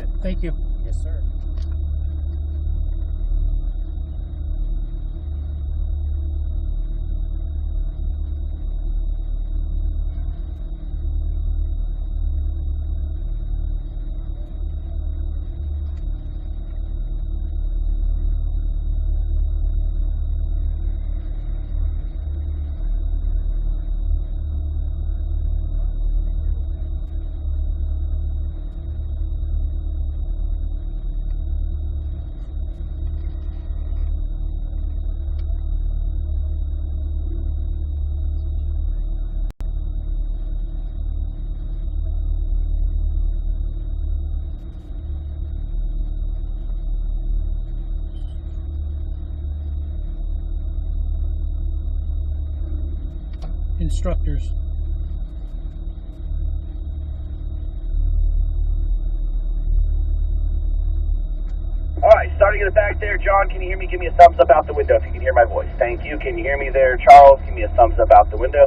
Thank you. Yes, sir. Instructors. Alright, starting at the back there, John, can you hear me? Give me a thumbs up out the window if you can hear my voice. Thank you. Can you hear me there, Charles? Give me a thumbs up out the window.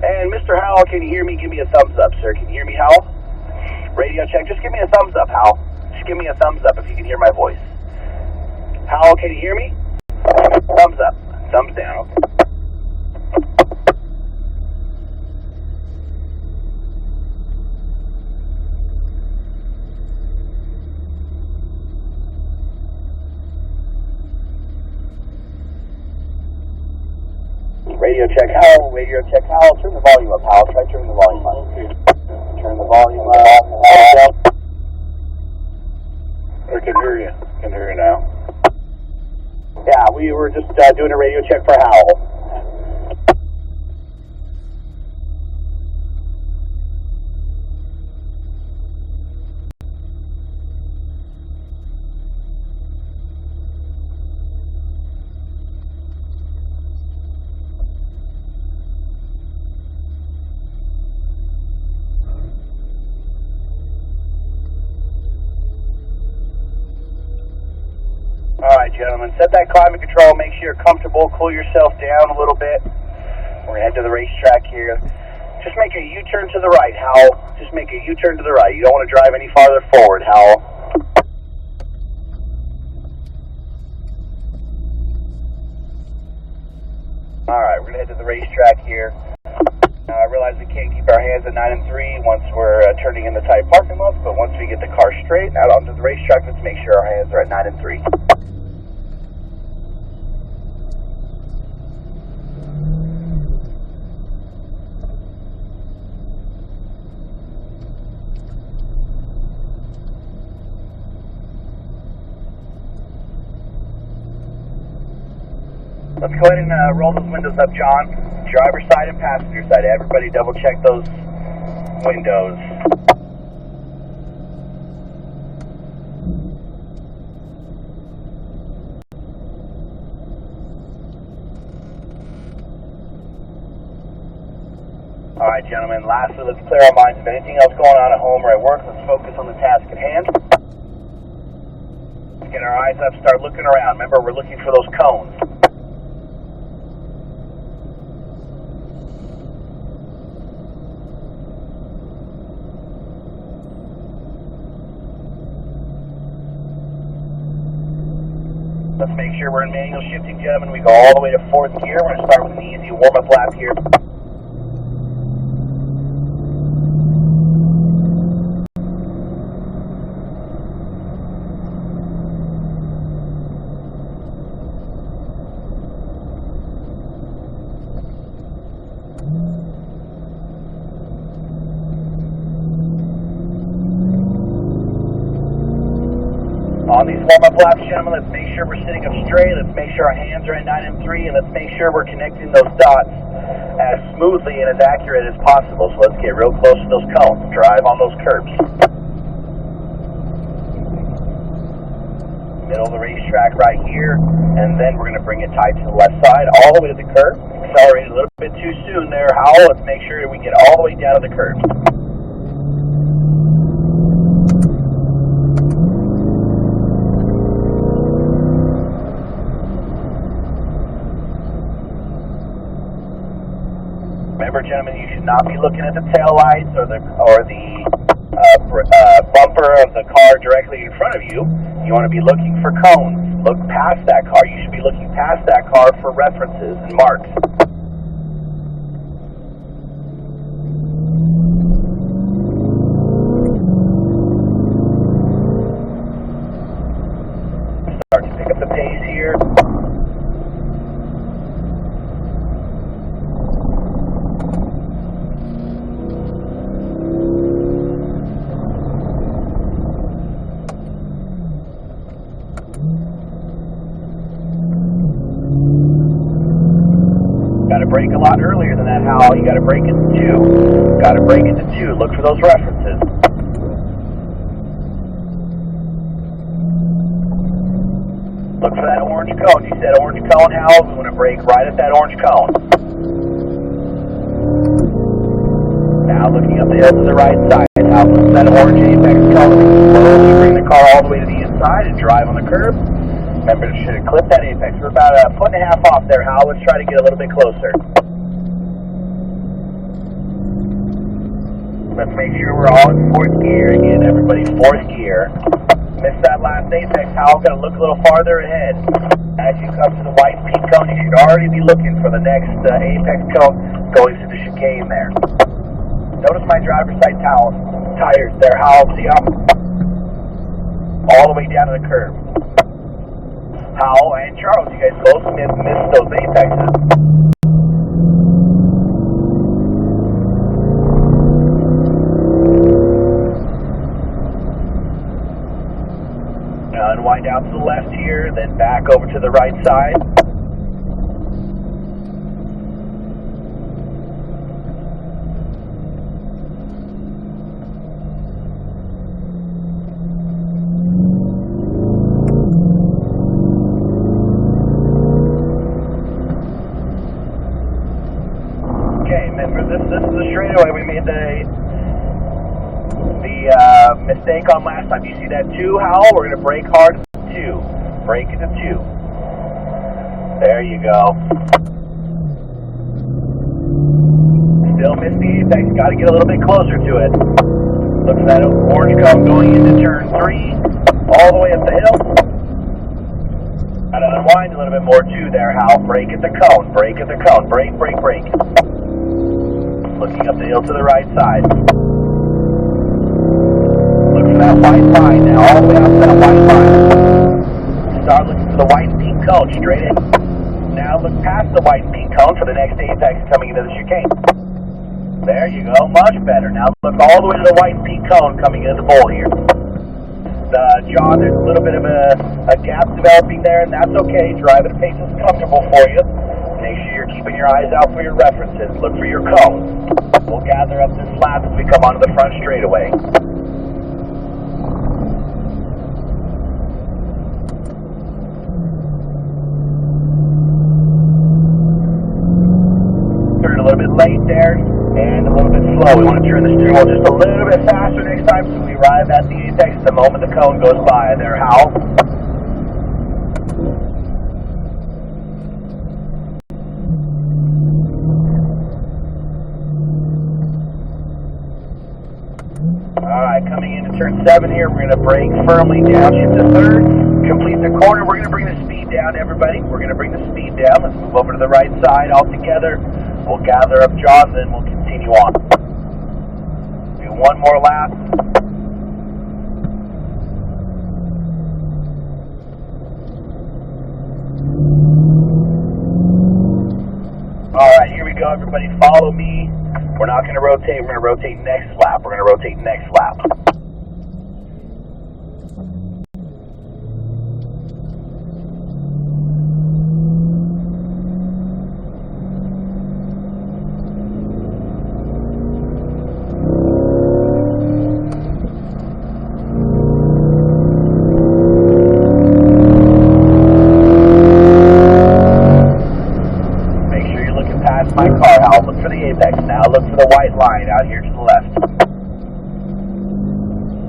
And Mr. Howell, can you hear me? Give me a thumbs up, sir. Can you hear me, Howell? Radio check. Just give me a thumbs up, Howell. Just give me a thumbs up if you can hear my voice. Howell, can you hear me? Thumbs up. Thumbs down. Radio check, Howell. Radio check, Howell. Turn the volume up, Howell. Try turning the volume up. Turn the volume up. I can hear you. I can hear you now. Yeah, we were just doing a radio check for Howell. All right, gentlemen, set that climate control. Make sure you're comfortable. Cool yourself down a little bit. We're going to head to the racetrack here. Just make a U-turn to the right, Howell. Just make a U-turn to the right. You don't want to drive any farther forward, Howell. All right, we're going to head to the racetrack here. I realize we can't keep our hands at 9 and 3 once we're turning in the tight parking lots, but once we get the car straight out onto the racetrack, let's make sure our hands are at 9 and 3. Let's go ahead and roll those windows up, John. Driver's side and passenger side. Everybody double check those windows. All right, gentlemen. Lastly, let's clear our minds of anything else going on at home or at work. Let's focus on the task at hand. Let's get our eyes up, start looking around. Remember, we're looking for those cones. Let's make sure we're in manual shifting, gentlemen. We go all the way to 4th gear. We're going to start with an easy warm-up lap here. On these warm-up laps, gentlemen, let's make sure we're sitting up straight. Let's make sure our hands are at 9 and 3, and let's make sure we're connecting those dots as smoothly and as accurate as possible. So let's get real close to those cones. Drive on those curbs. Middle of the racetrack right here, and then we're going to bring it tight to the left side, all the way to the curb. Accelerated a little bit too soon there, Howell. Let's make sure we get all the way down to the curb. Remember, gentlemen, you should not be looking at the tail lights or the bumper of the car directly in front of you, you want to be looking for cones. Look past that car. You should be looking past that car for references and marks. Start to pick up the pace here. Got to brake a lot earlier than that, Hal. You got to brake it to 2. Got to brake it to 2. Look for those references. Look for that orange cone. You said orange cone, Hal. We want to brake right at that orange cone. Now looking up the hill to the right side. Hal, look for that orange apex cone. Slowly bring the car all the way to the inside and drive on the curb. Remember, should have clipped that apex. We're about 1.5 foot off there, Hal. Let's try to get a little bit closer. Let's make sure we're all in 4th gear. Again, everybody, 4th gear. Missed that last apex, Hal. Got to look a little farther ahead. As you come to the white peak cone, you should already be looking for the next apex cone going through the chicane there. Notice my driver's side tires there, Hal. See up all the way down to the curb. Hal and Charles, you guys both missed those apexes. Now unwind out to the left here, then back over to the right side. Remember, this is the straightaway we made the mistake on last time. You see that 2, Hal? We're going to brake hard at 2. Brake it to 2. There you go. Still missed the apex. Got to get a little bit closer to it. Look for that orange cone going into turn 3. All the way up the hill. Got to unwind a little bit more too there, Hal. Brake at the cone. Brake at the cone. Brake, brake, brake. Looking up the hill to the right side. Look for that white line now, all the way out to that white line. Start looking for the white peak cone, straight in. Now look past the white peak cone for the next apex coming into the chicane. There you go, much better. Now look all the way to the white peak cone coming into the bowl here. John, there's a little bit of a gap developing there, and that's okay. Drive at a pace that's comfortable for you. Make sure you're keeping your eyes out for your references. Look for your cones. We'll gather up this lap as we come onto the front straightaway. Turn a little bit late there and a little bit slow. We want to turn the steering wheel just a little bit faster next time so we arrive at the apex the moment the cone goes by there, Hal. Alright, coming into turn 7 here, we're going to brake firmly down, shift to 3rd, complete the corner. We're going to bring the speed down, everybody. We're going to bring the speed down. Let's move over to the right side all together. We'll gather up John, then we'll continue on. Do one more lap. Alright, here we go, everybody. Follow me. We're not going to rotate. We're going to rotate next lap. We're going to rotate next lap. Make sure you're looking past my car. I'll look for the apex. Now look for the white line out here to the left.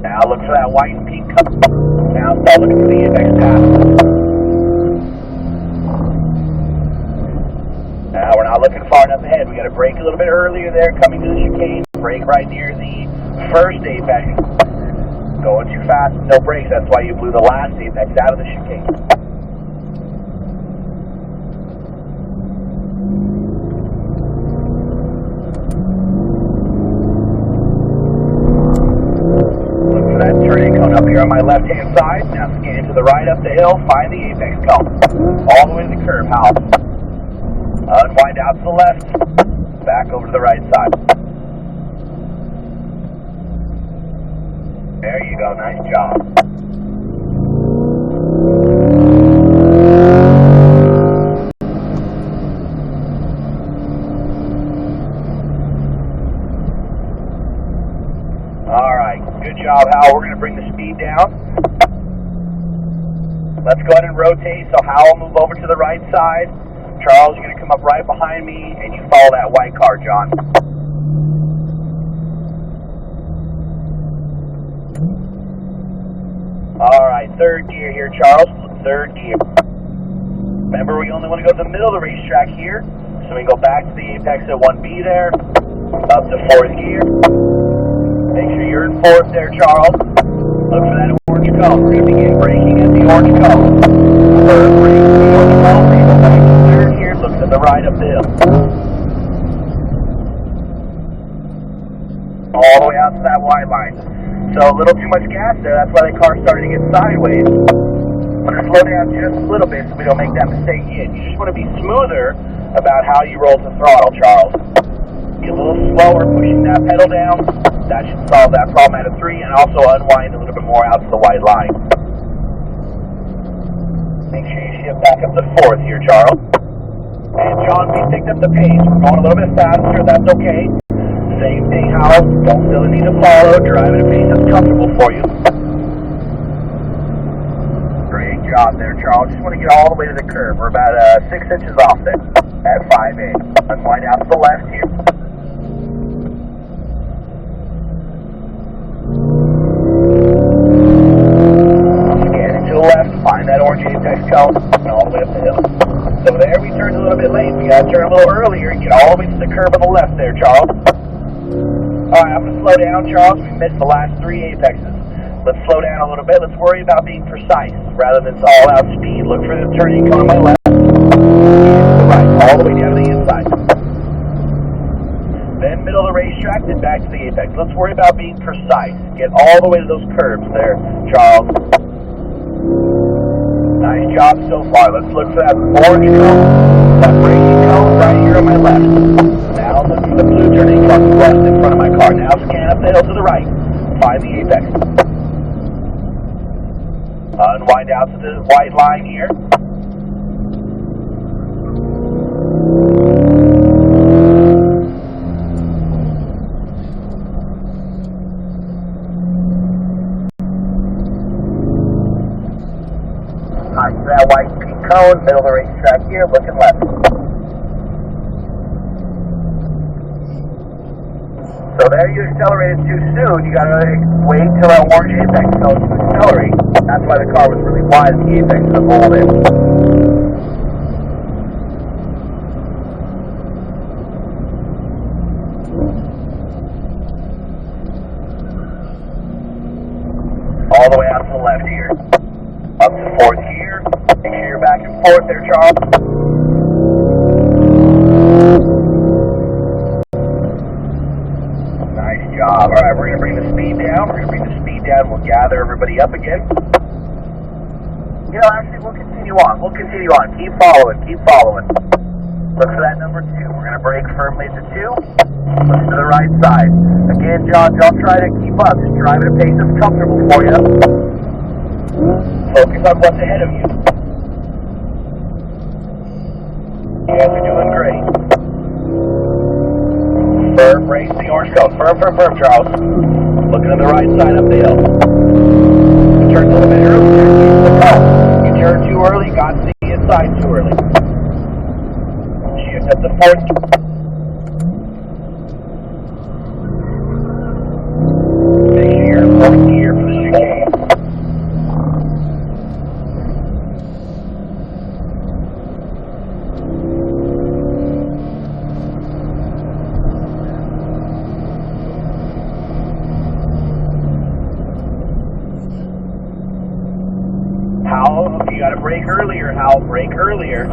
Now look for that white and pink cup. Now start looking for the apex path. Now we're not looking far enough ahead. We got to brake a little bit earlier there coming to the chicane. Brake right near the First apex. Going too fast, no brakes. That's why you blew the last apex out of the chicane. Look for that turning cone up here on my left-hand side. Now scan to the right up the hill. Find the apex cone. All the way to the curb, Hal. Unwind out to the left. Back over to the right side. There you go. Nice job. All right. Good job, Hal. We're going to bring the speed down. Let's go ahead and rotate so Hal will move over to the right side. Charles, you're going to come up right behind me, and you follow that white car, John. All right, third gear here, Charles. Third gear. Remember, we only want to go to the middle of the racetrack here, so we can go back to the apex at 1B there, up to fourth gear. Make sure you're in fourth there, Charles. Look for that orange cone. We're going to begin braking at the orange cone. Third brake, the orange cone. We go back to third gear. Look to the right up the hill. All the way out to that white line. So a little too much gas there. That's why the car's starting to get sideways. I'm going to slow down just a little bit so we don't make that mistake again. You just want to be smoother about how you roll the throttle, Charles. Be a little slower pushing that pedal down. That should solve that problem out of 3, and also unwind a little bit more out to the white line. Make sure you shift back up to fourth here, Charles. And John, we picked up the pace. We're going a little bit faster. That's okay. Same thing, Hal. Don't feel the need to follow. Drive at a pace that's comfortable for you. Great job there, Charles. Just want to get all the way to the curb. We're about 6 inches off there at 5A. Unwind out to the left here. Scanning to the left. Find that orange apex cone. And all the way up the hill. So there, we turned a little bit late. We got to turn a little earlier and get all the way to the curb on the left there, Charles. Alright, I'm going to slow down, Charles. We missed the last 3 apexes. Let's slow down a little bit. Let's worry about being precise rather than all-out speed. Look for the turning cone on my left. To the right, all the way down to the inside. Then middle of the racetrack, then back to the apex. Let's worry about being precise. Get all the way to those curves there, Charles. Nice job so far. Let's look for that orange cone, that braking cone right here on my left. Now look for the blue turning cone west in front of my car. Now scan up the hill to the right. Find the apex. Unwind out to the white line here. Nice, that white pink cone, middle of the racetrack here, looking left. So there you accelerated too soon. You gotta wait till that orange apex cone to accelerate. That's why the car was really wide and the apex was rolled in. All the way out to the left here. Up to fourth gear. Make sure you're back and forth there, Charles. Nice job. Alright, we're going to bring the speed down. We'll gather everybody up again. You know, actually, we'll continue on. Keep following. Look for that number 2. We're going to brake firmly at the 2. Look to the right side. Again, John, don't try to keep up. Just drive at a pace that's comfortable for you. Focus on what's ahead of you. You guys are doing great. Firm, brace the orange cone. Firm, Charles. Looking to the right side up the hill. You turn a little bit early there. Use the cone. You turn too early, got to the inside too early. Shift up to fourth. Make sure you're in fourth gear for the chicane. Hal, you got to brake earlier, Hal. Brake earlier.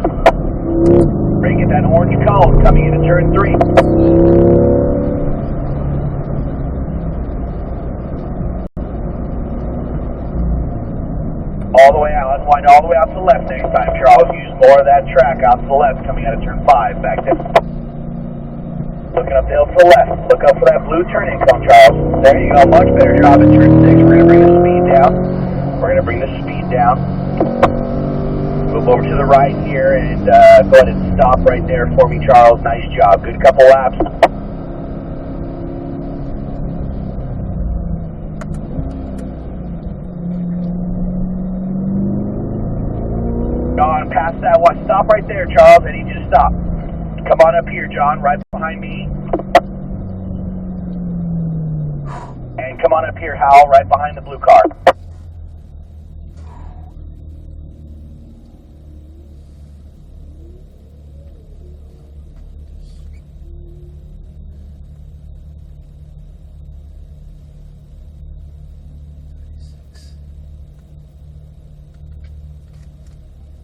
Brake at that orange cone coming into turn 3. All the way out. Unwind all the way out to the left next time, Charles. Use more of that track out to the left coming out of turn 5. Back there. Looking up the hill to the left. Look up for that blue turning cone, Charles. There you go. Much better job at turn 6. We're going to bring the speed down. We're going to bring the speed down. Move over to the right here and go ahead and stop right there for me, Charles. Nice job. Good couple laps. John, past that one. Stop right there, Charles. I need you to stop. Come on up here, John, right behind me. And come on up here, Hal, right behind the blue car.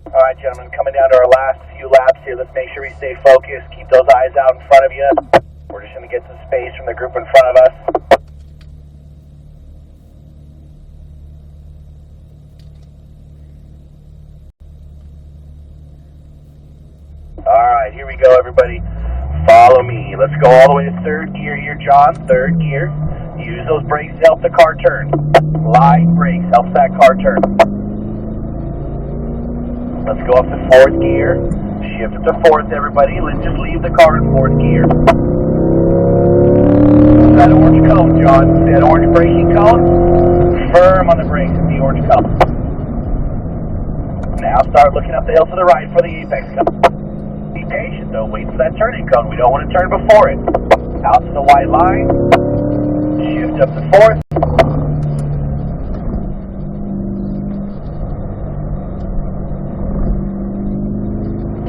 All right, gentlemen, coming down to our last few laps here. Let's make sure we stay focused. Keep those eyes out in front of you. We're just going to get some space from the group in front of us. All right, here we go, everybody. Follow me. Let's go all the way to third gear here, John. Third gear. Use those brakes to help the car turn. Light brakes helps that car turn. Let's go up to fourth gear. Shift it to fourth, everybody. Let's just leave the car in fourth gear. That orange cone, John. See that orange braking cone? Firm on the brakes, the orange cone. Now start looking up the hill to the right for the apex cone. Be patient, though. Wait for that turning cone. We don't want to turn before it. Out to the white line. Shift up to fourth.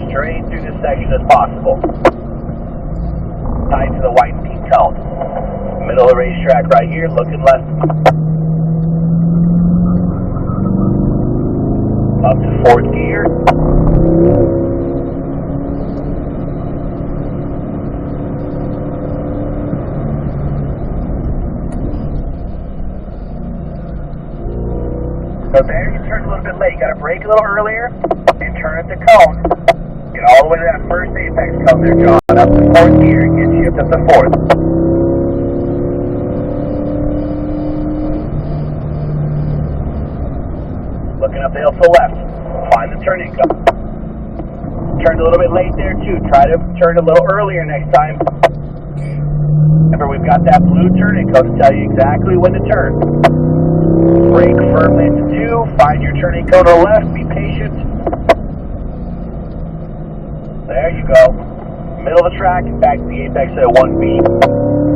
Straight through this section as possible. Tight to the white and pink cone. Middle of the racetrack right here, looking left. Up to fourth gear. So there, you turned a little bit late. You got to brake a little earlier and turn at the cone. Get all the way to that first apex cone there, John. Up to fourth gear and get shift up to fourth. Looking up the hill to the left. Find the turning cone. Turned a little bit late there, too. Try to turn a little earlier next time. Remember, we've got that blue turning cone to tell you exactly when to turn. Brake firmly into 2. Find your turning cone to the left. Be patient. There you go. Middle of the track, back to the apex at 1B.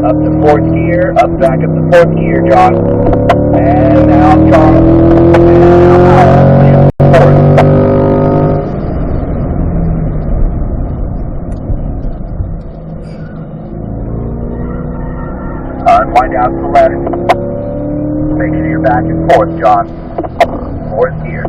Up to fourth gear, back up to fourth gear, John. And now Charles. And now fourth. Alright, wind out to the left. Make sure you're back and forth, John. Fourth gear.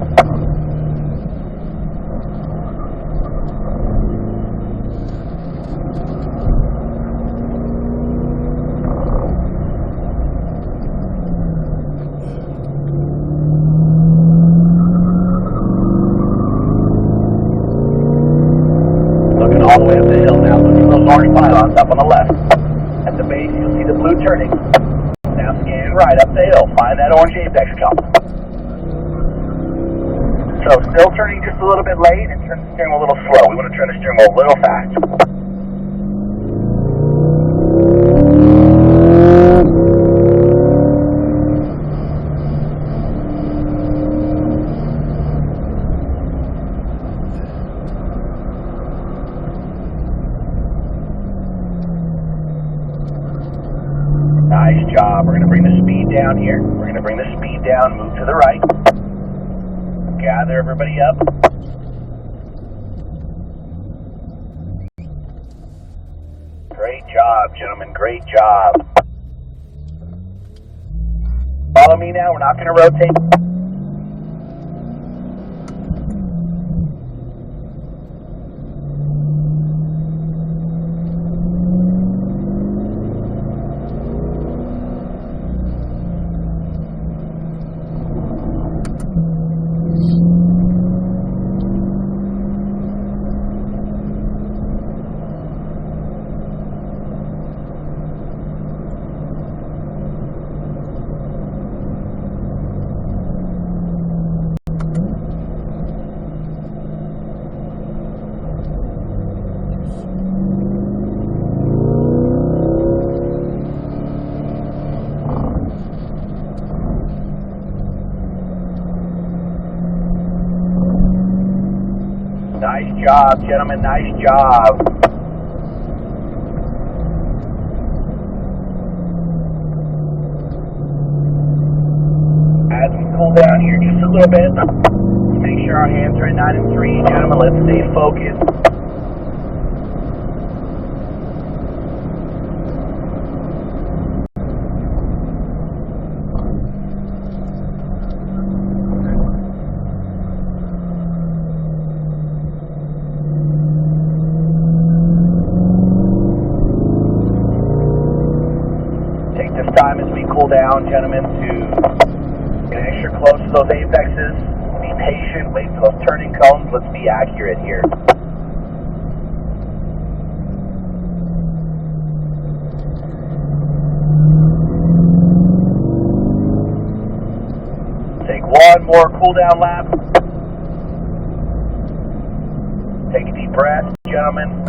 All the way up the hill now. Look at those orange pylons up on the left. At the base, you'll see the blue turning. Now scan right up the hill. Find that orange apex cone. So still turning just a little bit late and turn the steering wheel a little slow. We want to turn the steering wheel a little fast. Nice job. We're going to bring the speed down here. We're going to bring the speed down, move to the right. Gather everybody up. Great job, gentlemen. Great job. Follow me now. We're not going to rotate. Nice job, gentlemen, nice job. As we cool down here just a little bit, make sure our hands are at 9 and 3, gentlemen. Let's stay focused. Take this time as we cool down, gentlemen, to get extra close to those apexes. Be patient, wait for those turning cones. Let's be accurate here. Take one more cool down lap. Take a deep breath, gentlemen.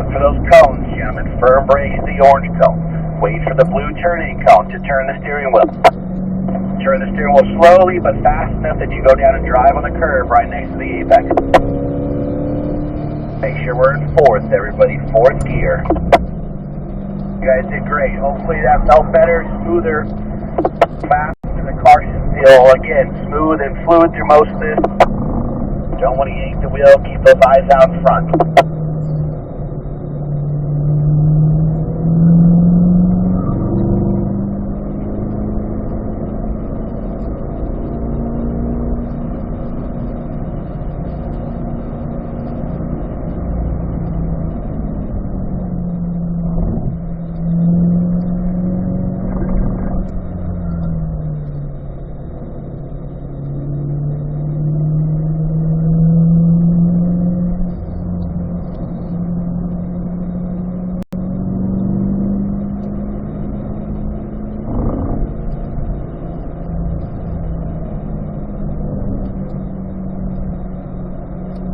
For those cones, gentlemen, firm brake is the orange cone. Wait for the blue turning cone to turn the steering wheel. Turn the steering wheel slowly but fast enough that you go down and drive on the curb right next to the apex. Make sure we're in fourth, everybody, fourth gear. You guys did great. Hopefully that felt better, smoother, faster. The car should feel, again, smooth and fluid through most of this. Don't want to yank the wheel, keep those eyes out in front.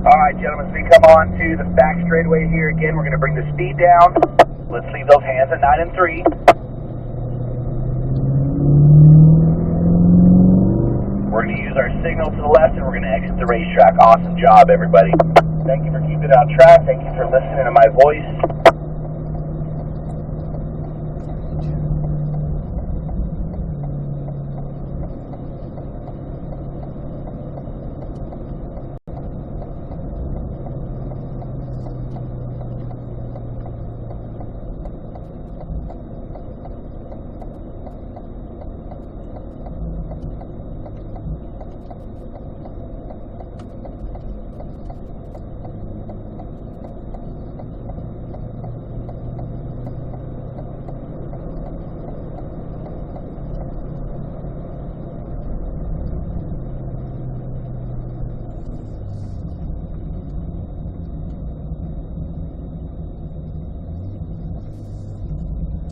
Alright, gentlemen, as we come on to the back straightaway here again, we're going to bring the speed down. Let's leave those hands at 9 and 3. We're going to use our signal to the left and we're going to exit the racetrack. Awesome job, everybody. Thank you for keeping it on track. Thank you for listening to my voice.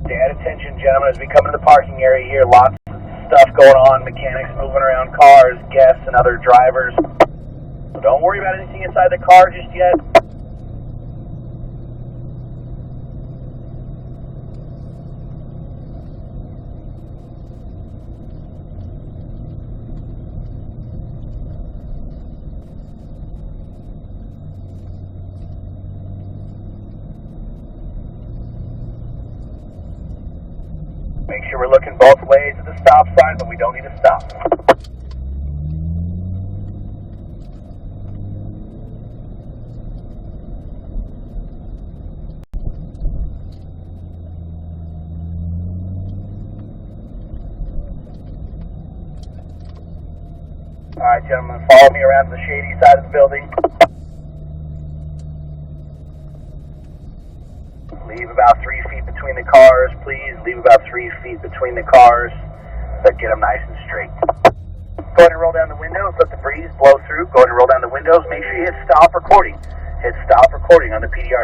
Stay at attention, gentlemen, as we come into the parking area here. Lots of stuff going on, mechanics moving around cars, guests, and other drivers. So don't worry about anything inside the car just yet. Make sure we're looking both ways at the stop sign, but we don't need to stop. Alright, gentlemen, follow me around to the shady side of the building. Leave about 3 feet between the cars, please. Leave about 3 feet between the cars, but get them nice and straight. Go ahead and roll down the windows, let the breeze blow through. Go ahead and roll down the windows. Make sure you hit stop recording. Hit stop recording on the PDR